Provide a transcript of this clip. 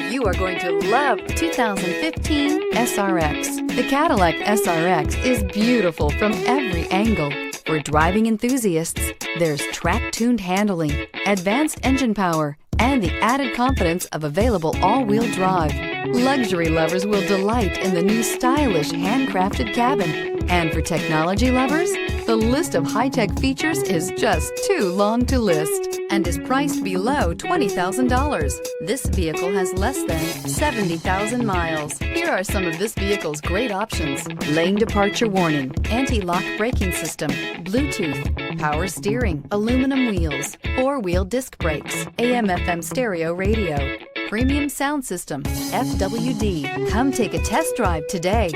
You are going to love 2015 SRX. The Cadillac SRX is beautiful from every angle. For driving enthusiasts, there's track-tuned handling, advanced engine power, and the added confidence of available all-wheel drive. Luxury lovers will delight in the new stylish handcrafted cabin. And for technology lovers, the list of high-tech features is just too long to list and is priced below $20,000. This vehicle has less than 70,000 miles. Here are some of this vehicle's great options: lane departure warning, anti-lock braking system, Bluetooth, power steering, aluminum wheels, four-wheel disc brakes, AM/FM stereo radio, premium sound system, FWD. Come take a test drive today.